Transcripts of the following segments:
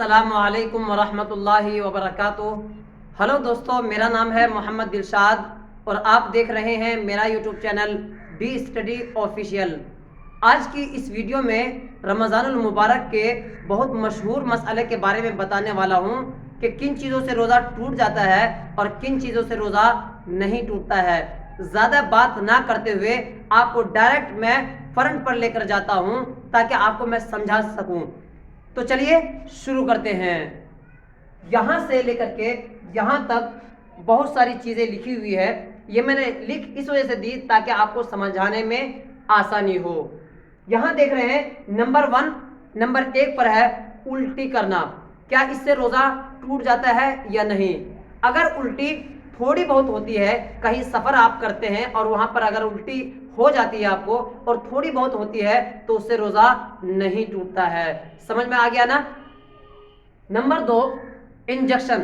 السلام علیکم ورحمۃ اللہ وبرکاتہ۔ ہلو دوستو، میرا نام ہے محمد دلشاد اور آپ دیکھ رہے ہیں میرا YouTube channel B study official. آج کی اس ویڈیو میں رمضان المبارک کے بہت مشہور مسئلے کے بارے میں بتانے والا ہوں کہ کن چیزوں سے روزہ ٹوٹ جاتا ہے اور کن چیزوں سے روزہ نہیں ٹوٹتا ہے۔ زیادہ بات نہ کرتے ہوئے آپ کو ڈائریکٹ میں فرنٹ پر لے کر جاتا ہوں تاکہ آپ کو میں سمجھا سکوں۔ تو چلیے شروع کرتے ہیں۔ یہاں سے لے کر کے یہاں تک بہت ساری چیزیں لکھی ہوئی ہے۔ یہ میں نے لکھ اس وجہ سے دی تاکہ آپ کو سمجھانے میں آسانی ہو۔ یہاں دیکھ رہے ہیں نمبر 1 پر ہے الٹی کرنا۔ کیا اس سے روزہ ٹوٹ جاتا ہے یا نہیں؟ اگر الٹی تھوڑی بہت ہوتی ہے، کہیں سفر آپ کرتے ہیں اور وہاں پر اگر الٹی ہو جاتی ہے آپ کو اور تھوڑی بہت ہوتی ہے تو اس سے روزہ نہیں ٹوٹتا ہے۔ سمجھ میں آ گیا نا؟ Number 2 injection.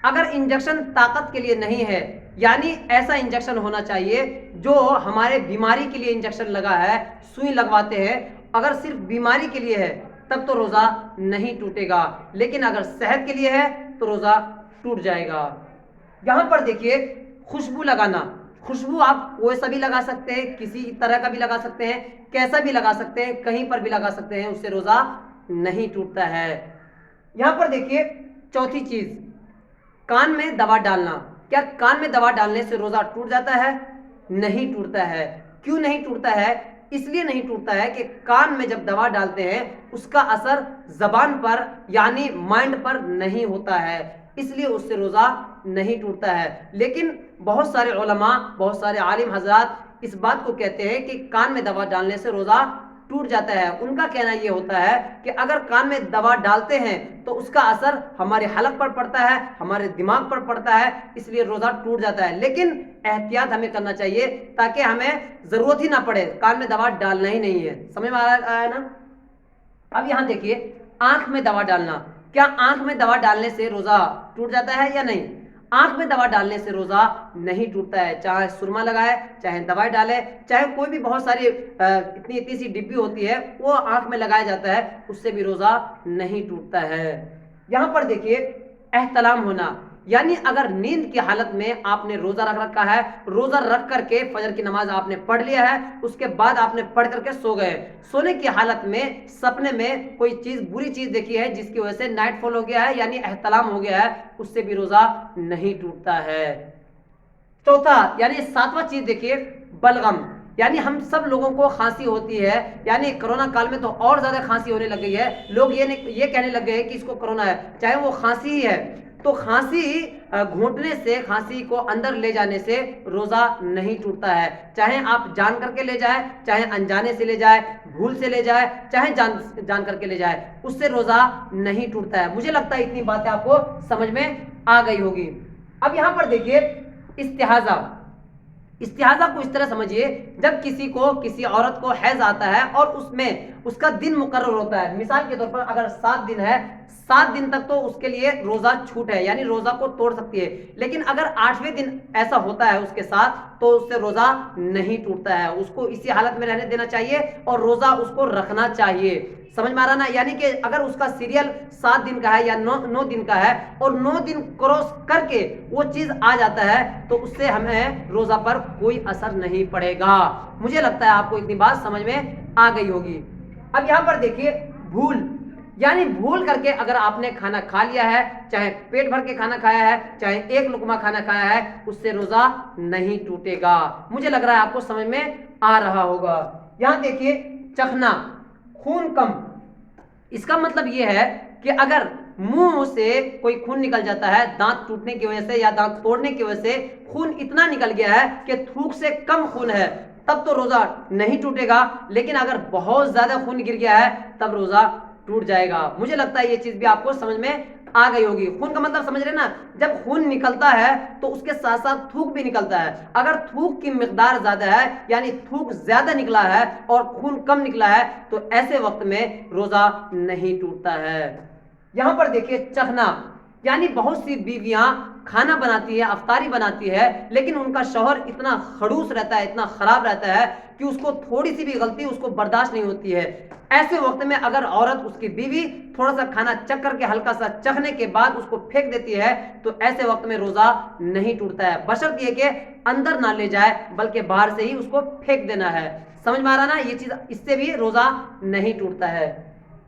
اگر انجیکشن طاقت کے لیے نہیں ہے، یعنی ایسا انجیکشن ہونا چاہیے جو ہمارے بیماری کے لیے انجیکشن لگا ہے، سوئی لگواتے ہیں، اگر صرف بیماری کے لیے ہے تب تو روزہ نہیں ٹوٹے گا، لیکن اگر صحت کے لیے ہے تو روزہ ٹوٹ جائے گا۔ یہاں پر دیکھیے خوشبو لگانا۔ خوشبو آپ کوئی سا بھی لگا سکتے ہیں، کسی طرح کا بھی لگا سکتے ہیں، کیسا بھی لگا سکتے ہیں، کہیں پر بھی لگا سکتے ہیں، اس سے روزہ نہیں ٹوٹتا ہے۔ یہاں پر دیکھیے چوتھی چیز، کان میں دوا ڈالنا۔ کیا کان میں دوا ڈالنے سے روزہ ٹوٹ جاتا ہے؟ نہیں ٹوٹتا ہے۔ کیوں نہیں ٹوٹتا ہے؟ اس لیے نہیں ٹوٹتا ہے کہ کان میں جب دوا ڈالتے ہیں اس کا اثر زبان پر یعنی مائنڈ پر نہیں ہوتا ہے، اس لیے اس سے روزہ نہیں ٹوٹتا ہے۔ لیکن بہت سارے علماء، بہت سارے عالم حضرات اس بات کو کہتے ہیں کہ کان میں دوا ڈالنے سے روزہ ٹوٹ جاتا ہے۔ ان کا کہنا یہ ہوتا ہے کہ اگر کان میں دوا ڈالتے ہیں تو اس کا اثر ہمارے حلق پر پڑتا ہے، ہمارے دماغ پر پڑتا ہے، اس لیے روزہ ٹوٹ جاتا ہے۔ لیکن احتیاط ہمیں کرنا چاہیے تاکہ ہمیں ضرورت ہی نہ پڑے، کان میں دوا ڈالنا ہی نہیں ہے۔ سمجھ میں آیا نا؟ اب یہاں دیکھیے آنکھ میں دوا ڈالنا۔ کیا آنکھ میں دوا ڈالنے سے روزہ ٹوٹ جاتا ہے یا نہیں؟ آنکھ میں دوا ڈالنے سے روزہ نہیں ٹوٹتا ہے، چاہے سرما لگائے، چاہے دوائی ڈالے، چاہے کوئی بھی بہت ساری اتنی سی ڈبی ہوتی ہے وہ آنکھ میں لگایا جاتا ہے، اس سے بھی روزہ نہیں ٹوٹتا ہے۔ یہاں پر دیکھیے احتلام ہونا، یعنی اگر نیند کی حالت میں آپ نے روزہ رکھ رکھا ہے، روزہ رکھ کر کے فجر کی نماز آپ نے پڑھ لیا ہے، اس کے بعد آپ نے پڑھ کر کے سو گئے، سونے کی حالت میں سپنے میں کوئی چیز بری چیز دیکھی ہے جس کی وجہ سے نائٹ فال ہو گیا ہے یعنی احتلام ہو گیا ہے، اس سے بھی روزہ نہیں ٹوٹتا ہے۔ چوتھا یعنی 7واں چیز دیکھیے بلغم، یعنی ہم سب لوگوں کو کھانسی ہوتی ہے، یعنی کرونا کال میں تو اور زیادہ کھانسی ہونے لگ گئی ہے، لوگ یہ کہنے لگ گئے کہ اس کو کرونا ہے، چاہے وہ کھانسی ہی ہے۔ تو کھانسی گھونٹنے سے، کھانسی کو اندر لے جانے سے روزہ نہیں ٹوٹتا ہے، چاہے آپ جان کر کے لے جائیں، چاہے انجانے سے لے جائے، بھول سے لے جائے، چاہے جان کر کے لے جائے، اس سے روزہ نہیں ٹوٹتا ہے۔ مجھے لگتا ہے اتنی باتیں آپ کو سمجھ میں آ گئی ہوگی۔ اب یہاں پر دیکھیے استحاضہ۔ استحاضہ کو اس طرح سمجھیے، جب کسی عورت کو حیض آتا ہے اور اس میں اس کا دن مقرر ہوتا ہے، مثال کے طور پر اگر 7 دن ہے، 7 دن تک تو اس کے لیے روزہ چھوٹ ہے، یعنی روزہ کو توڑ سکتی ہے، لیکن اگر 8ویں دن ایسا ہوتا ہے اس کے ساتھ تو اس سے روزہ نہیں ٹوٹتا ہے، اس کو اسی حالت میں رہنے دینا چاہیے اور روزہ اس کو رکھنا چاہیے۔ سمجھ میں آ رہا نا؟ یعنی کہ اگر اس کا سیریل 7 دن کا ہے یا 9 دن کا ہے اور 9 دن کراس کر کے وہ چیز آ جاتا ہے تو اس سے ہمیں روزہ پر کوئی اثر نہیں پڑے گا۔ مجھے لگتا ہے آپ کو اتنی بات سمجھ میں آ گئی ہوگی۔ اب یہاں پر دیکھیے بھول، یعنی بھول کر کے اگر آپ نے کھانا کھا لیا ہے، چاہے پیٹ بھر کے کھانا کھایا ہے، چاہے ایک لقمہ کھانا کھایا ہے، اس سے روزہ نہیں ٹوٹے گا۔ مجھے لگ رہا ہے آپ کو سمجھ میں آ رہا ہوگا۔ یہاں دیکھیے چخنا، خون کم۔ اس کا مطلب یہ ہے کہ اگر منہ سے کوئی خون نکل جاتا ہے دانت ٹوٹنے کی وجہ سے یا دانت توڑنے کی وجہ سے، خون اتنا نکل گیا ہے کہ تھوک سے کم خون ہے، تب تو روزہ نہیں ٹوٹے گا، لیکن اگر بہت زیادہ خون گر گیا ہے تب روزہ ٹوٹ جائے گا۔ مجھے لگتا ہے یہ چیز بھی آپ کو سمجھ میں آ گئی ہوگی۔ خون کا مطلب سمجھ رہے نا؟ جب خون نکلتا ہے تو اس کے ساتھ ساتھ تھوک بھی نکلتا ہے، اگر تھوک کی مقدار زیادہ ہے یعنی تھوک زیادہ نکلا ہے اور خون کم نکلا ہے تو ایسے وقت میں روزہ نہیں ٹوٹتا ہے۔ یہاں پر دیکھیے چخنا، یعنی بہت سی بیویاں کھانا بناتی ہے، افطاری بناتی ہے، لیکن ان کا شوہر اتنا خڑوس رہتا ہے، اتنا خراب رہتا ہے کہ اس کو تھوڑی سی بھی غلطی اس کو برداشت نہیں ہوتی ہے۔ ایسے وقت میں اگر عورت، اس کی بیوی تھوڑا سا کھانا چکھ کر کے، ہلکا سا چکھنے کے بعد اس کو پھینک دیتی ہے، تو ایسے وقت میں روزہ نہیں ٹوٹتا ہے، بشرط یہ کہ اندر نہ لے جائے بلکہ باہر سے ہی اس کو پھینک دینا ہے۔ سمجھ میں آ رہا نا یہ چیز؟ اس سے بھی روزہ نہیں ٹوٹتا ہے۔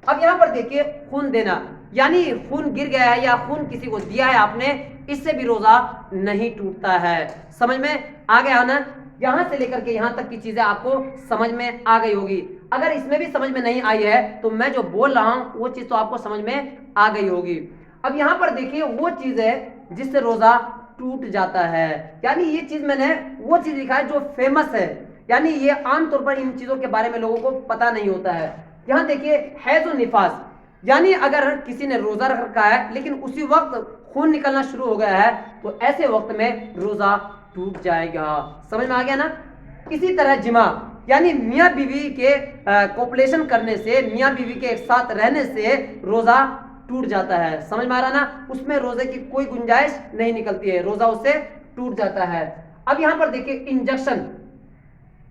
اب یہاں پر دیکھیے خون دینا، یعنی خون گر گیا ہے یا خون کسی کو دیا ہے آپ نے، اس سے بھی روزہ نہیں ٹوٹتا ہے۔ سمجھ میں آ گیا نا؟ یہاں سے لے کر کے یہاں تک کی چیزیں آپ کو سمجھ میں آ گئی ہوگی۔ اگر اس میں بھی سمجھ میں نہیں آئی ہے تو میں جو بول رہا ہوں وہ چیز تو آپ کو سمجھ میں آ گئی ہوگی۔ اب یہاں پر دیکھیے وہ چیز ہے جس سے روزہ ٹوٹ جاتا ہے، یعنی یہ چیز میں نے وہ چیز لکھا ہے جو فیمس ہے، یعنی یہ عام طور پر ان چیزوں کے بارے میں لوگوں کو پتہ نہیں ہوتا ہے۔ یہاں دیکھیے حیض و نفاس، یعنی اگر کسی نے روزہ رکھ رکھا ہے لیکن اسی وقت خون نکلنا شروع ہو گیا ہے تو ایسے وقت میں روزہ ٹوٹ جائے گا۔ سمجھ میں آ گیا نا؟ اسی طرح جماع، یعنی میاں بیوی کے کوپولیشن کرنے سے، میاں بیوی کے ایک ساتھ رہنے سے روزہ ٹوٹ جاتا ہے۔ سمجھ میں آ رہا نا؟ اس میں روزے کی کوئی گنجائش نہیں نکلتی ہے، روزہ اس سے ٹوٹ جاتا ہے۔ اب یہاں پر دیکھیے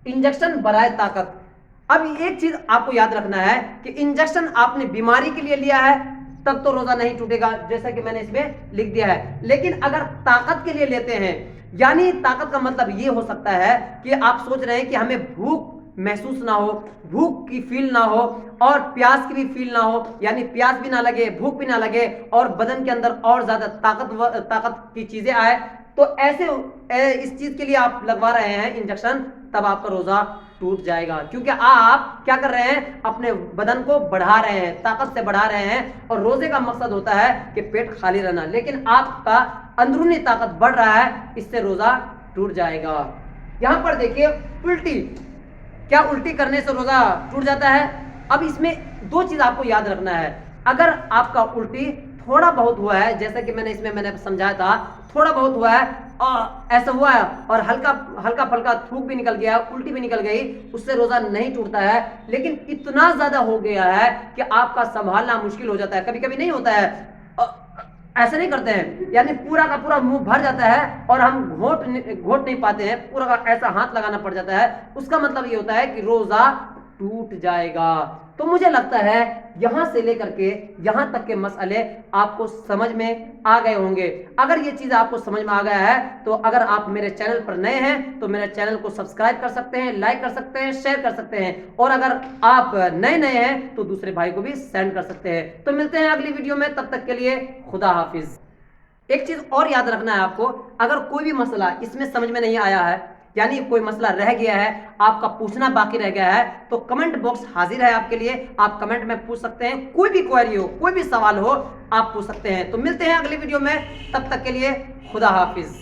انجیکشن برائے طاقت۔ اب ایک چیز آپ کو یاد رکھنا ہے کہ انجیکشن آپ نے بیماری کے لیے لیا ہے تب تو روزہ نہیں ٹوٹے گا، جیسا کہ میں نے اس میں لکھ دیا ہے۔ لیکن اگر طاقت کے لیے لیتے ہیں، یعنی طاقت کا مطلب یہ ہو سکتا ہے کہ آپ سوچ رہے ہیں کہ ہمیں بھوک محسوس نہ ہو، بھوک کی فیل نہ ہو اور پیاس کی بھی فیل نہ ہو، یعنی پیاس بھی نہ لگے، بھوک بھی نہ لگے اور بدن کے اندر اور زیادہ طاقت کی چیزیں آئے، تو ایسے اس چیز کے لیے آپ لگوا رہے ہیں انجیکشن، تب آپ کا روزہ ٹوٹ جائے گا، کیونکہ آپ کیا کر رہے ہیں؟ اپنے بدن کو بڑھا رہے ہیں، طاقت سے بڑھا رہے ہیں، اور روزے کا مقصد ہوتا ہے کہ پیٹ خالی رہنا، لیکن آپ کا اندرونی طاقت بڑھ رہا ہے، اس سے روزہ ٹوٹ جائے گا۔ یہاں پر دیکھیے الٹی، کیا الٹی کرنے سے روزہ ٹوٹ جاتا ہے؟ اب اس میں دو چیز آپ کو یاد رکھنا ہے۔ اگر آپ کا الٹی تھوڑا بہت ہوا ہے، جیسا کہ میں نے سمجھایا تھا، تھوڑا بہت ہوا ہے اور ایسا ہوا ہے اور ہلکا پھلکا تھوک بھی نکل گیا، الٹی بھی نکل گئی، اس سے روزہ نہیں ٹوٹتا ہے۔ لیکن اتنا زیادہ ہو گیا ہے کہ آپ کا سنبھالنا مشکل ہو جاتا ہے، کبھی کبھی نہیں ہوتا ہے، ایسا نہیں کرتے ہیں، یعنی پورا کا پورا منہ بھر جاتا ہے اور ہم گھونٹ نہیں پاتے ہیں، پورا کا ایسا ہاتھ لگانا پڑ جاتا ہے، اس کا مطلب یہ ہوتا ہے کہ روزہ ٹوٹ جائے گا۔ تو مجھے لگتا ہے یہاں سے لے کر کے یہاں تک کے مسئلے آپ کو سمجھ میں آ گئے ہوں گے۔ اگر یہ چیز آپ کو سمجھ میں آ گیا ہے تو اگر آپ میرے چینل پر نئے ہیں تو میرے چینل کو سبسکرائب کر سکتے ہیں، لائک کر سکتے ہیں، شیئر کر سکتے ہیں، اور اگر آپ نئے ہیں تو دوسرے بھائی کو بھی سینڈ کر سکتے ہیں۔ تو ملتے ہیں اگلی ویڈیو میں، تب تک کے لیے خدا حافظ۔ ایک چیز اور یاد رکھنا ہے آپ کو، اگر کوئی بھی مسئلہ اس میں سمجھ میں نہیں آیا ہے، یعنی کوئی مسئلہ رہ گیا ہے، آپ کا پوچھنا باقی رہ گیا ہے، تو کمنٹ باکس حاضر ہے آپ کے لیے، آپ کمنٹ میں پوچھ سکتے ہیں، کوئی بھی کوئری ہو، کوئی بھی سوال ہو، آپ پوچھ سکتے ہیں۔ تو ملتے ہیں اگلی ویڈیو میں، تب تک کے لیے خدا حافظ۔